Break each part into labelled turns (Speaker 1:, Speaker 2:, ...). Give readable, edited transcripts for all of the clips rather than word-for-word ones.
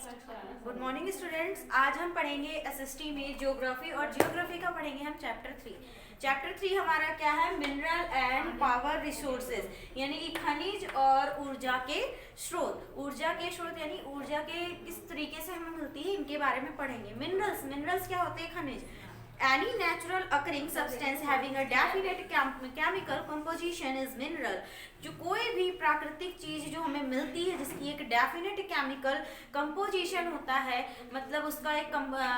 Speaker 1: Good morning students. आज हम पढ़ेंगे एसएसटी में ज्योग्राफी, और ज्योग्राफी का पढ़ेंगे हम चैप्टर 3। चैप्टर 3 हमारा क्या है? मिनरल एंड पावर रिसोर्सेज, यानी कि खनिज और ऊर्जा के स्रोत। ऊर्जा के स्रोत यानी ऊर्जा के किस तरीके से हमें मिलती है, इनके बारे में पढ़ेंगे। मिनरल्स, मिनरल्स क्या होते हैं? खनिज। Any natural occurring substance having a definite chemical composition is mineral। जो कोई भी प्राकृतिक चीज जो हमें मिलती है जिसकी एक डेफिनेट केमिकल कंपोजिशन होता है, मतलब उसका एक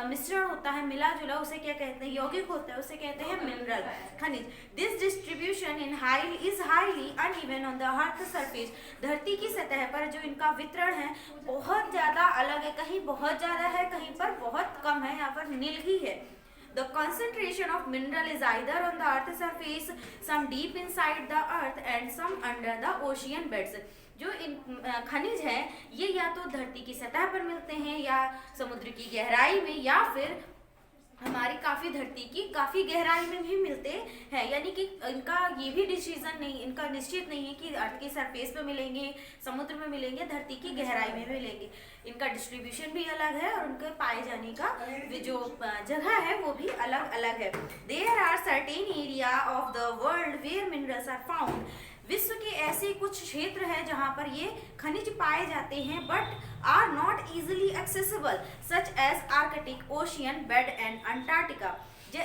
Speaker 1: मिश्रण होता है, मिला जुला, उसे क्या कहते हैं? यौगिक होता है, उसे कहते हैं मिनरल, खनिज। This distribution is highly uneven on the earth surface. धरती की सतह पर जो इनका वितरण है बहुत ज्यादा अलग है, कहीं बहुत ज्यादा है, कहीं पर बहुत कम है, यहाँ पर नील ही है। The concentration of mineral is either on the earth surface, some deep inside the earth and some under the ocean beds। जो इन खनिज है ये या तो धरती की सतह पर मिलते हैं या समुद्र की गहराई में, या फिर हमारी काफी धरती की काफी गहराई में भी मिलते हैं। यानी कि इनका ये भी डिसीजन नहीं, इनका निश्चित नहीं है कि अर्थ के सरफेस पे मिलेंगे, समुद्र में मिलेंगे, धरती की गहराई में मिलेंगे। इनका डिस्ट्रीब्यूशन भी अलग है और उनके पाए जाने का जो जगह है वो भी अलग अलग है। There are certain area of the world where minerals are found. विश्व के ऐसे कुछ क्षेत्र हैं जहां पर ये खनिज पाए जाते हैं, but are not easily accessible, such as Arctic Ocean bed and Antarctica.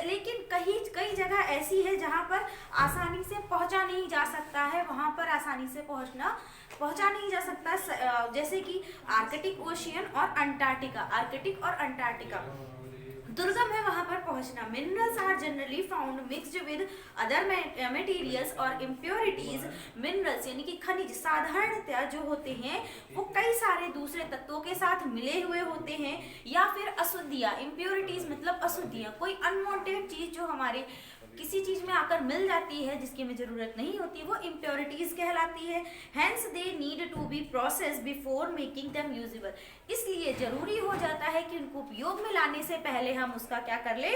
Speaker 1: लेकिन कई जगह ऐसी है जहां पर आसानी से पहुंचा नहीं जा सकता है, वहां पर आसानी से पहुंचा नहीं जा सकता, जैसे कि आर्कटिक ओशियन और अंटार्कटिका। आर्कटिक और अंटार्कटिका दुर्गम है वहां पर पहुंचना। Minerals are generally found mixed with other materials और इम्प्योरिटीज। मिनरल्स यानी कि खनिज साधारणतया जो होते हैं वो कई सारे दूसरे तत्वों के साथ मिले हुए होते हैं, या फिर अशुद्धियां। इम्प्योरिटीज मतलब अशुद्धियां, कोई अनवांटेड चीज जो हमारे किसी चीज में आकर मिल जाती है जिसकी हमें जरूरत नहीं होती, वो इम्प्योरिटीज कहलाती है। Hence they need to be process before making them usable. इसलिए जरूरी हो जाता है कि उनको उपयोग में लाने से पहले हम उसका क्या कर ले?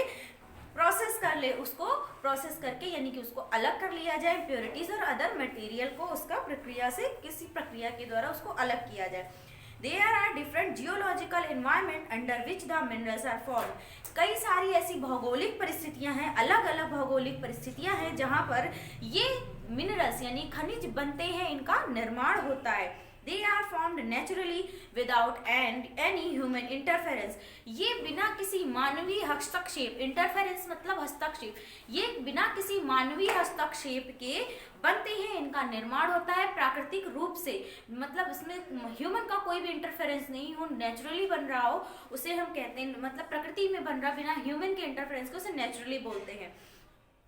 Speaker 1: प्रोसेस कर ले। उसको प्रोसेस करके यानी कि उसको अलग कर लिया जाए, इम्प्योरिटीज और अदर मटेरियल को उसका प्रक्रिया से, किसी प्रक्रिया के द्वारा उसको अलग किया जाए। There are different geological environment under which the minerals are formed। कई सारी ऐसी भौगोलिक परिस्थितियां हैं, अलग अलग भौगोलिक परिस्थितियां हैं जहां पर ये मिनरल्स यानी खनिज बनते हैं, इनका निर्माण होता है। They are formed naturally without any human interference। ये बिना किसी मानवीय हस्तक्षेप, इंटरफेरेंस मतलब हस्तक्षेप, ये बिना किसी मानवीय हस्तक्षेप के बनते हैं, इनका निर्माण होता है प्राकृतिक रूप से। मतलब इसमें ह्यूमन का कोई भी इंटरफेरेंस नहीं हो, नेचुरली बन रहा हो, उसे हम कहते हैं, मतलब प्रकृति में बन रहा बिना ह्यूमन के इंटरफेरेंस को उसे नेचुरली बोलते हैं।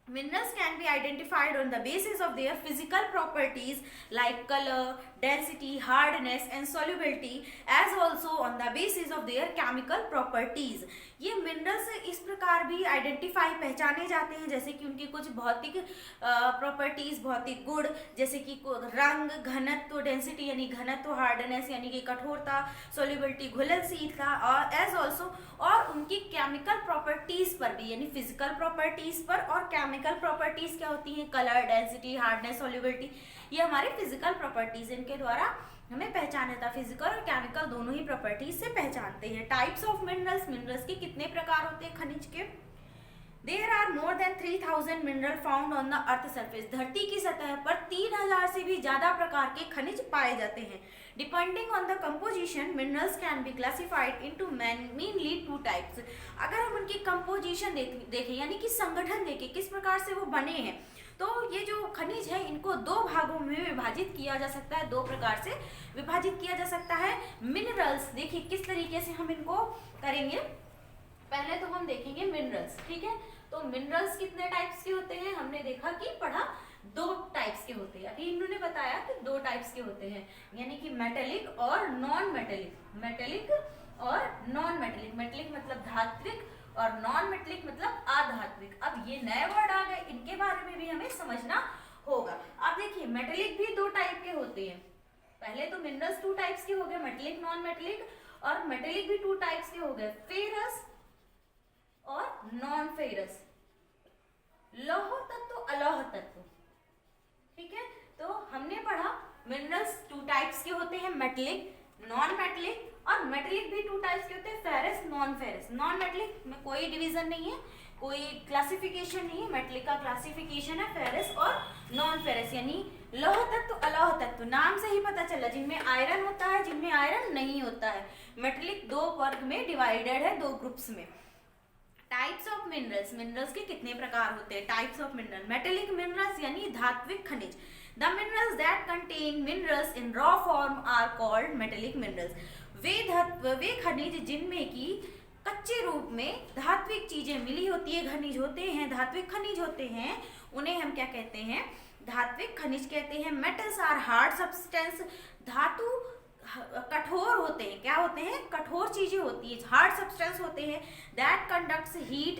Speaker 1: Minerals can be identified on the basis of their physical properties like color, density, hardness and solubility, as also on the basis of their chemical properties। ये मिनरल्स इस प्रकार भी आइडेंटिफाई, पहचाने जाते हैं जैसे कि उनकी कुछ भौतिक प्रॉपर्टीज, भौतिक गुण, जैसे कि रंग, घनत्व, डेंसिटी यानी घनत्व, हार्डनेस यानी कि कठोरता, सोल्युबिलिटी घुलनशीलता, और एज ऑल्सो और उनकी केमिकल प्रॉपर्टीज पर भी, यानी फिजिकल प्रॉपर्टीज पर। और केमिकल प्रॉपर्टीज क्या होती हैं? कलर, डेंसिटी, हार्डनेस, सोल्युबिलिटी, ये हमारे फिजिकल प्रॉपर्टीज, इनके द्वारा हमें पहचाना था। फिजिकल और केमिकल दोनों ही प्रॉपर्टीज से पहचानते हैं। टाइप्स ऑफ मिनरल्स, मिनरल्स के कितने प्रकार होते हैं खनिज के? There are more than 3000 mineral found on the earth surface। धरती की सतह पर 3000 से भी ज्यादा प्रकार के खनिज पाए जाते हैं। Depending on the composition, minerals can be classified into mainly two types। अगर हम उनकी composition देखें यानी कि संगठन देखें, किस प्रकार से वो बने हैं, तो ये जो खनिज है इनको दो भागों में विभाजित किया जा सकता है, दो प्रकार से विभाजित किया जा सकता है। मिनरल्स देखिए किस तरीके से हम इनको करेंगे। पहले तो हम देखेंगे मिनरल्स, ठीक है। तो मिनरल्स कितने टाइप्स के होते हैं? हमने देखा कि पढ़ा, दो टाइप्स के होते हैं। अभी इन्होंने बताया कि दो टाइप्स के होते हैं, यानी कि मेटेलिक और नॉन मेटेलिक। मेटेलिक और नॉन मेटेलिक। मेटेलिक मतलब धात्विक और नॉन मेटेलिक मतलब अधात्विक। अब ये नए वर्ड आ गए, इनके बारे में भी हमें समझना होगा। अब देखिए मेटेलिक भी दो टाइप के होते हैं। पहले तो मिनरल्स टू टाइप्स के हो गए, मेटेलिक, नॉन मेटेलिक, और मेटेलिक भी टू टाइप्स के हो गए, फेरस और नॉन फेरस, लौह तत्व, अलोह तत्व, ठीक है। तो हमने पढ़ा मिनरल्स टू टाइप्स के होते हैं, मेटेलिक, नॉन मेटेलिक और मेटेलिक भी 2 टाइप्स के होते हैं, ferrous, non ferrous. Non metallic में कोई डिवीजन नहीं है, कोई क्लासिफिकेशन नहीं है। मेटेलिक का क्लासिफिकेशन है फेरस और नॉन फेरस, यानी लौह तत्व अलौह तत्व। नाम से ही पता चला, जिनमें आयरन होता है, जिनमें आयरन नहीं होता है। मेटेलिक 2 वर्ग में डिवाइडेड है, 2 ग्रुप्स में। टाइप्स ऑफ मिनरल्स, मिनरल्स के कितने प्रकार होते हैं? Types of mineral, metallic minerals यानी धात्विक खनिज। The minerals that contain minerals in raw form are called metallic minerals. वे खनिज जिनमें की कच्चे रूप में धात्विक चीजें मिली होती है, खनिज होते हैं, धात्विक खनिज होते हैं, उन्हें हम क्या कहते हैं? धात्विक खनिज कहते हैं। मेटल्स आर हार्ड सब्सटेंस, धातु कठोर होते हैं। क्या होते हैं? कठोर चीजें होती है, हार्ड सब्सटेंस होते हैं। दैट कंडक्ट्स हीट,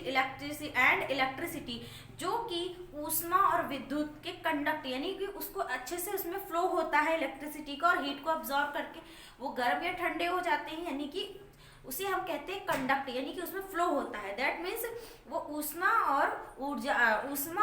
Speaker 1: इलेक्ट्रिसिटी, जो कि ऊष्मा और विद्युत के कंडक्ट, यानी कि उसको अच्छे से उसमें फ्लो होता है इलेक्ट्रिसिटी का, और हीट को अब्सॉर्ब करके वो गर्म या ठंडे हो जाते हैं, यानी कि उसे हम कहते हैं कंडक्ट, यानी कि उसमें फ्लो होता है। दैट मीन्स वो ऊष्मा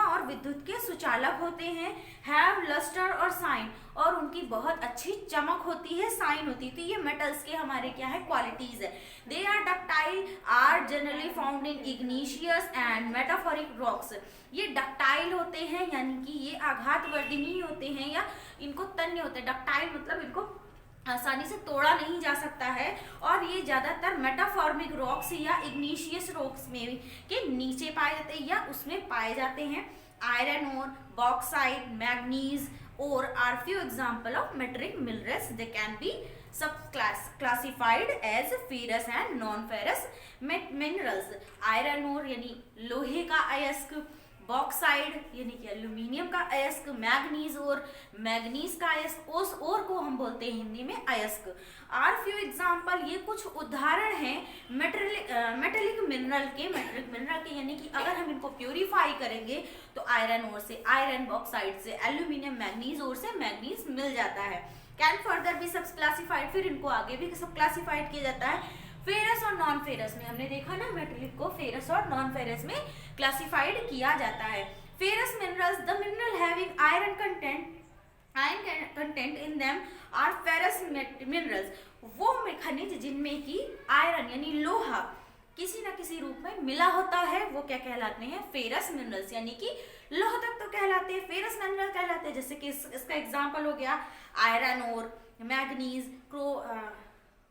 Speaker 1: और विद्युत के सुचालक होते हैं। हैव लस्टर और साइन, और उनकी बहुत अच्छी चमक होती है, साइन होती है। तो ये मेटल्स के हमारे क्या है? क्वालिटीज है। They are ductile, are generally found in igneous and metaphoric rocks. ये डक्टाइल होते हैं, यानी कि ये आघातवर्धनीय होते हैं, या इनको तन्य होते हैं। डक्टाइल मतलब इनको आसानी से तोड़ा नहीं जा सकता है, और ये ज्यादातर मेटाफॉर्मिक रॉक्स या इग्नीशियस रॉक्स में के नीचे पाए जाते हैं या उसमें पाए जाते हैं। आयरन ओर, बॉक्साइट, मैग्नीज और are few example of metallic minerals. They can be sub classified as ferrous and non ferrous minerals. Iron ore यानी लोहे का अयस्क, बॉक्साइड यानी कि एल्यूमिनियम का अयस्क, मैग्नीज का अयस्क, उस और को हम बोलते हैं हिंदी में अयस्क। आर फ्यू एग्जांपल, ये कुछ उदाहरण हैं मेटेलिक मिनरल के, यानी कि अगर हम इनको प्यूरिफाई करेंगे तो आयरन ओर से, आयरन बॉक्साइड से, एल्यूमिनियम मैग्नीज ओर से मैग्नीज मिल जाता है। कैन फर्दर भी सब क्लासिफाइड, फिर इनको आगे भी सब क्लासिफाइड किया जाता है। फेरस और नॉन फेरस में हमने देखा ना, मेटेलिक को फेरस और नॉन फेरस में क्लासिफाइड किया जाता है। Ferrous minerals, the mineral having iron content in them are ferrous minerals. वो खनिज जिनमें की आयरन यानी लोहा किसी न किसी रूप में मिला होता है, वो क्या कहलाते हैं? फेरस मिनरल्स, यानी कि लोह तत्व तो कहलाते हैं, फेरस मिनरल कहलाते हैं। जैसे कि इसका एग्जांपल हो गया आयरन और मैग्नीज,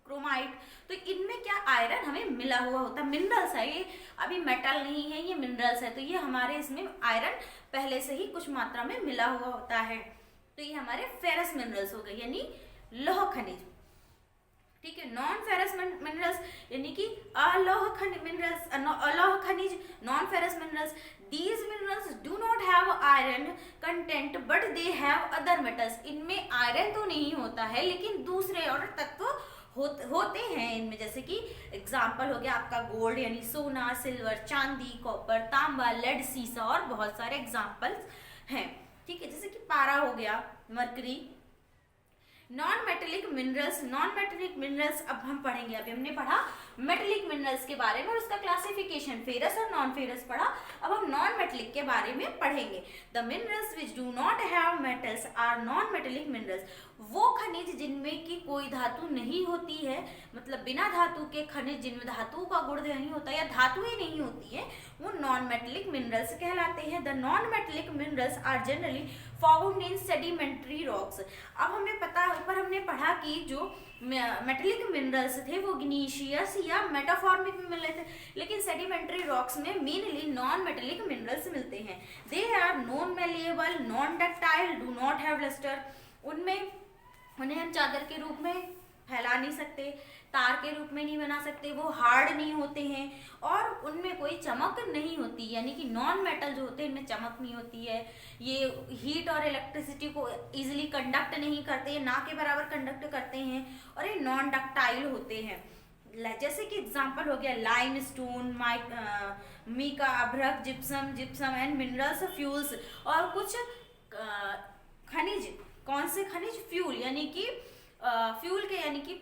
Speaker 1: क्रोमाइट। तो इनमें क्या आयरन हमें मिला हुआ होता है, मिनरल्स है ये, अभी मेटल नहीं है, ये मिनरल्स है। तो ये हमारे इसमें आयरन पहले से ही कुछ मात्रा में मिला हुआ होता है। तो ये हमारे फेरस मिनरल्स हो गए, यानी लोह खनिज। ठीक है। नॉन फेरस मिनरल्स यानी कि अलौह खनिज, non ferrous minerals. These minerals do not have iron content but they have other metals. इनमें आयरन तो नहीं होता है, लेकिन दूसरे और तत्व होते हैं इनमें। जैसे कि एग्जाम्पल हो गया आपका गोल्ड यानी सोना, सिल्वर, चांदी, कॉपर, तांबा, लेड, सीसा, और बहुत सारे एग्जाम्पल्स हैं। ठीक है। जैसे कि पारा हो गया, मरकरी। नॉन मेटेलिक मिनरल्स अब हम पढ़ेंगे। अभी हमने पढ़ा मेटेलिक मिनरल्स के बारे में और उसका क्लासिफिकेशन, फेरस और नॉन फेरस पढ़ा। अब हम नॉन मेटेलिक के बारे में पढ़ेंगे। The minerals which do not have metals are non metallic minerals. वो खनिज जिनमें की कोई धातु नहीं होती है, मतलब बिना धातु के खनिज जिनमें धातु का गुण नहीं होता या धातु ही नहीं होती है, वो नॉन मेटेलिक मिनरल्स कहलाते हैं। The non metallic minerals are generally found in sedimentary rocks. अब हमें ऊपर हमने पढ़ा कि जो मेटेलिक मिनरल्स थे वो ग्नीशियस या मेटाफॉर्मिक में मिले थे, लेकिन सेडिमेंट्री रॉक्स में मेनली नॉन मेटेलिक मिनरल्स मिलते हैं। They are non malleable, non ductile, do not have lustre. उन्हें हम चादर के रूप में फैला नहीं सकते, तार के रूप में नहीं बना सकते, वो हार्ड नहीं होते हैं और उनमें कोई चमक नहीं होती, यानी कि नॉन मेटल जो होते हैं इनमें चमक नहीं होती है। ये हीट और इलेक्ट्रिसिटी को इजीली कंडक्ट नहीं करते, ना के बराबर कंडक्ट करते हैं, और ये नॉन डक्टाइल होते हैं। जैसे कि एग्जांपल हो गया लाइम स्टोन, मीका, अभ्रक, जिप्सम एंड मिनरल्स, फ्यूल्स। और कुछ खनिज, कौन से खनिज? फ्यूल यानी कि फ्यूल के यानी कि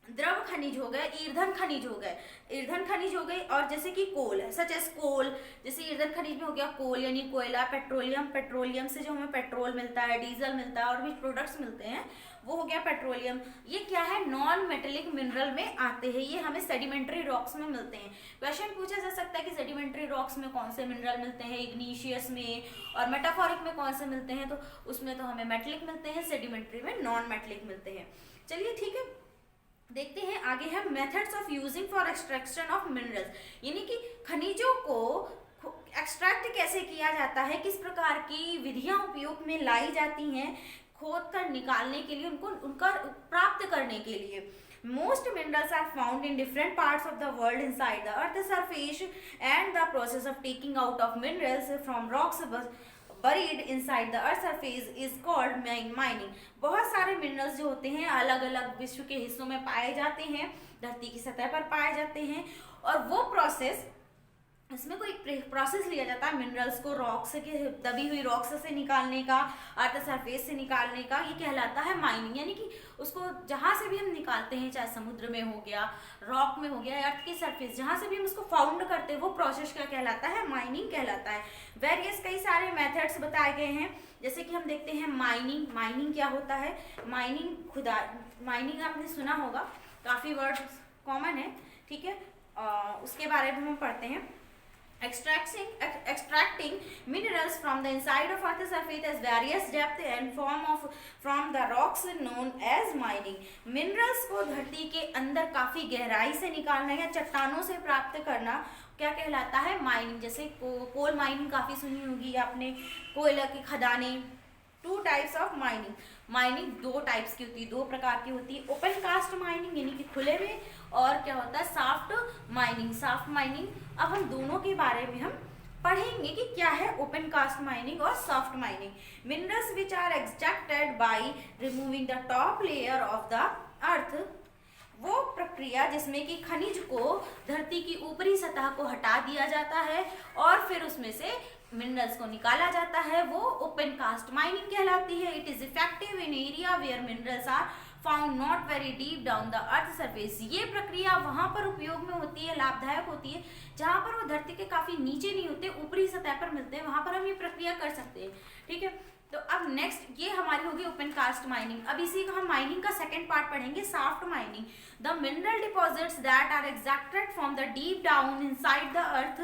Speaker 1: द्रव खनिज हो गए, ईंधन खनिज हो गए। और जैसे कि कोल, सच एस कोल, जैसे ईंधन खनिज में हो गया कोल यानी कोयला, पेट्रोलियम से जो हमें पेट्रोल मिलता है, डीजल मिलता है और भी प्रोडक्ट्स मिलते हैं, वो हो गया पेट्रोलियम। ये क्या है, नॉन मेटेलिक मिनरल में आते हैं, ये हमें सेडिमेंट्री रॉक्स में मिलते हैं। क्वेश्चन पूछा जा सकता है कि सेडिमेंट्री रॉक्स में कौन से मिनरल मिलते हैं, इग्नीशियस में, और मेटाफोरिक में कौन से मिलते हैं, तो उसमें तो हमें मेटेलिक मिलते हैं, सेडिमेंट्री में नॉन मेटेलिक मिलते हैं। चलिए ठीक है, देखते हैं आगे है methods of using for extraction of minerals, यानी कि खनिजों को एक्सट्रैक्ट कैसे किया जाता है, किस प्रकार की विधियां उपयोग में लाई जाती हैं खोद कर निकालने के लिए, उनका प्राप्त करने के लिए। Most minerals are found in different parts of the world inside the earth's surface, and the process of taking out of minerals from rocks buried inside the earth surface is called mining। बहुत सारे minerals जो होते हैं अलग अलग विश्व के हिस्सों में पाए जाते हैं, धरती की सतह पर पाए जाते हैं, और वो प्रोसेस, इसमें कोई प्रोसेस लिया जाता है मिनरल्स को रॉक्स के, दबी हुई रॉक्स से निकालने का, अर्थ सरफेस से निकालने का, ये कहलाता है माइनिंग। यानी कि उसको जहाँ से भी हम निकालते हैं, चाहे समुद्र में हो गया, रॉक में हो गया, अर्थ की सरफेस, जहाँ से भी हम उसको फाउंड करते हैं, वो प्रोसेस क्या कहलाता है, माइनिंग कहलाता है। वेरियस कई सारे मेथड्स बताए गए हैं, जैसे कि हम देखते हैं माइनिंग। माइनिंग क्या होता है, माइनिंग खुदाई, माइनिंग आपने सुना होगा, काफ़ी वर्ड कॉमन है, ठीक है, उसके बारे में हम पढ़ते हैं। Extracting minerals from the inside of earth's surface as various depth and form of from the rocks known as mining। Minerals को धरती के अंदर काफी गहराई से निकालना या चट्टानों से प्राप्त करना क्या कहलाता है, माइनिंग। जैसे कोल माइनिंग काफी सुनी होगी आपने, कोयला की खदानें। Two types of mining, mining दो टाइप्स की होती है, दो प्रकार की होती है। ओपन कास्ट माइनिंग यानी कि खुले में, और क्या होता है साफ्ट माइनिंग। साफ्ट माइनिंग, अब हम दोनों के बारे में हम पढ़ेंगे कि क्या है ओपन कास्ट माइनिंग और shaft mining. Minerals which are extracted by removing the top layer of the earth, वो प्रक्रिया जिसमें कि खनिज को धरती की ऊपरी सतह को हटा दिया जाता है और फिर उसमें से मिनरल्स को निकाला जाता है, वो ओपन कास्ट माइनिंग कहलाती है। It is effective in area where minerals are found not very deep down the earth surface. ये प्रक्रिया वहां पर उपयोग में होती है, लाभदायक होती है, जहां पर वो धरती के काफी नीचे नहीं होते, ऊपरी सतह पर मिलते हैं, वहां पर हम ये प्रक्रिया कर सकते हैं, ठीक है। तो अब नेक्स्ट ये हमारी होगी ओपन कास्ट माइनिंग। अब इसी का हम माइनिंग का सेकंड पार्ट पढ़ेंगे, shaft mining. The mineral deposits that are extracted from the deep down inside the earth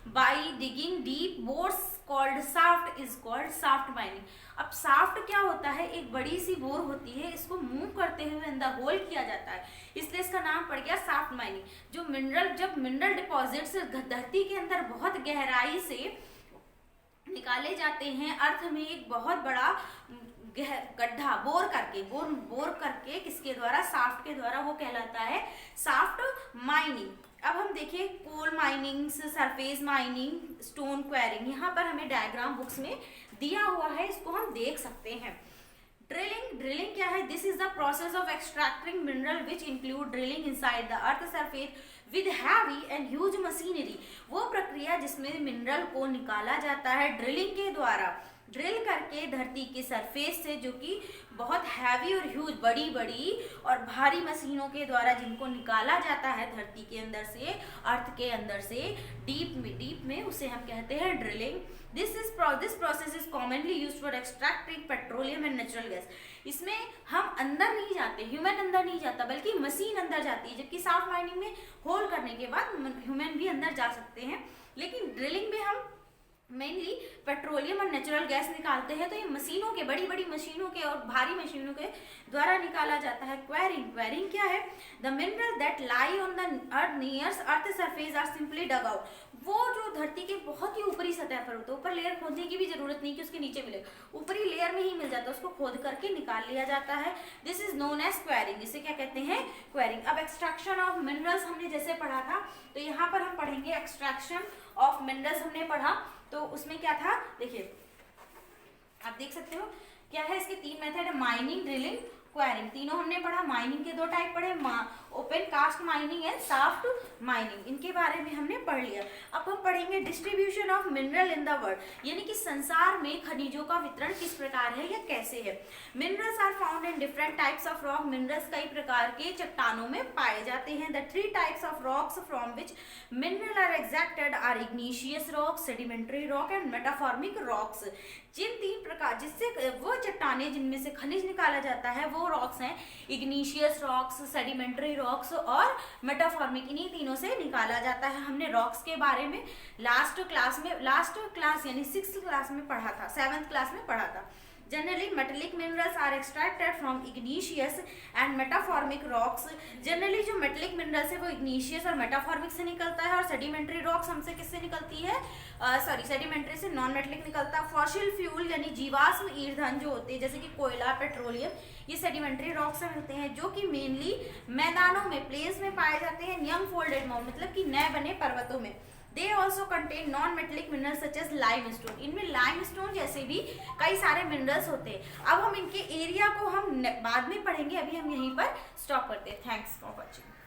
Speaker 1: by digging deep bores called shaft is called shaft mining. अब shaft क्या होता है, एक बड़ी सी बोर होती है, इसको मूव करते हुए अंदर होल किया जाता है, इसलिए इसका नाम पड़ गया शाफ्ट माइनिंग। जो मिनरल, जब मिनरल डिपॉजिट्स धरती के अंदर बहुत गहराई से निकाले जाते हैं, अर्थ में एक बहुत बड़ा गड्ढा बोर करके किसके द्वारा, शाफ्ट के द्वारा, वो कहलाता है शाफ्ट माइनिंग। अब हम देखिए coal mining, surface mining, stone quarrying, यहाँ पर हमें डायग्राम बुक्स में दिया हुआ है, इसको हम देख सकते हैं। ड्रिलिंग क्या है, this is the process of extracting mineral which include drilling inside the earth surface with heavy and huge machinery. वो प्रक्रिया जिसमें मिनरल को निकाला जाता है ड्रिलिंग के द्वारा, ड्रिल करके धरती के सरफेस से, जो कि बहुत हैवी और ह्यूज, बड़ी बड़ी और भारी मशीनों के द्वारा जिनको निकाला जाता है धरती के अंदर से, अर्थ के अंदर से डीप में, उसे हम कहते हैं drilling. This process is commonly used for extracting petroleum and natural gas. इसमें हम अंदर नहीं जाते, ह्यूमन अंदर नहीं जाता, बल्कि मशीन अंदर जाती है, जबकि सॉफ्ट माइनिंग में होल करने के बाद ह्यूमन भी अंदर जा सकते हैं। लेकिन ड्रिलिंग में हम मेनली पेट्रोलियम और नेचुरल गैस निकालते हैं, तो ये मशीनों के, बड़ी बड़ी मशीनों के और भारी मशीनों के द्वारा निकाला जाता है। क्वेरिंग क्या है, the mineral that lie on the earth near earth surface are simply dug out. वो जो धरती के बहुत ही ऊपरी सतह पर होता है, ऊपर लेयर खोदने की भी जरूरत नहीं कि उसके नीचे मिले, ऊपरी लेयर में ही मिल जाता है, उसको खोद करके निकाल लिया जाता है। This is known as quarrying, इसे क्या कहते हैं, क्वेरिंग। अब एक्सट्रैक्शन ऑफ मिनरल्स हमने जैसे पढ़ा था, तो यहाँ पर हम पढ़ेंगे एक्सट्रैक्शन ऑफ मिनरल्स हमने पढ़ा, तो उसमें क्या था, देखिए आप देख सकते हो क्या है, इसके तीन मेथड है, माइनिंग, ड्रिलिंग, क्वेरिंग, तीनों हमने पढ़ा। माइनिंग के दो टाइप पढ़े, open cast mining and shaft mining, इनके बारे में हमने पढ़ लिया। अब हम पढ़ेंगे distribution of mineral in the world, यानी कि संसार में खनिजों का वितरण किस प्रकार है या कैसे है। Minerals are found in different types of rock, minerals कई प्रकार के चट्टानों में पाए जाते हैं। The 3 types of rocks from which mineral are extracted are igneous rock, sedimentary rock and metamorphic rocks. जिन 3 प्रकार, जिससे वो चट्टानें जिनमें से खनिज निकाला जाता है वो रॉक्स हैं इग्नीशियस रॉक्स, सेडिमेंट्री रॉक्स और मेटाफॉर्मिक, इन्हीं तीनों से निकाला जाता है। हमने रॉक्स के बारे में लास्ट क्लास यानी 6th क्लास में पढ़ा था, 7th क्लास में पढ़ा था। Generally, metallic minerals are extracted from igneous and metamorphic rocks. Generally, जो metallic minerals है वो igneous और metamorphic से निकलता है, और sedimentary rocks हमसे किससे निकलती है, sedimentary से non metallic निकलता है। Fossil fuel यानी जीवाश्म ईंधन जो होते हैं जैसे कि कोयला, पेट्रोलियम, ये sedimentary rocks से मिलते हैं, जो कि मेनली मैदानों में, प्लेन्स में पाए जाते हैं, young folded mountain मतलब कि नए बने पर्वतों में। They also contain non-metallic minerals such as limestone. इनमें limestone जैसे भी कई सारे मिनरल्स होते हैं। अब हम इनके एरिया को हम बाद में पढ़ेंगे, अभी हम यहीं पर स्टॉप करते हैं। Thanks for watching.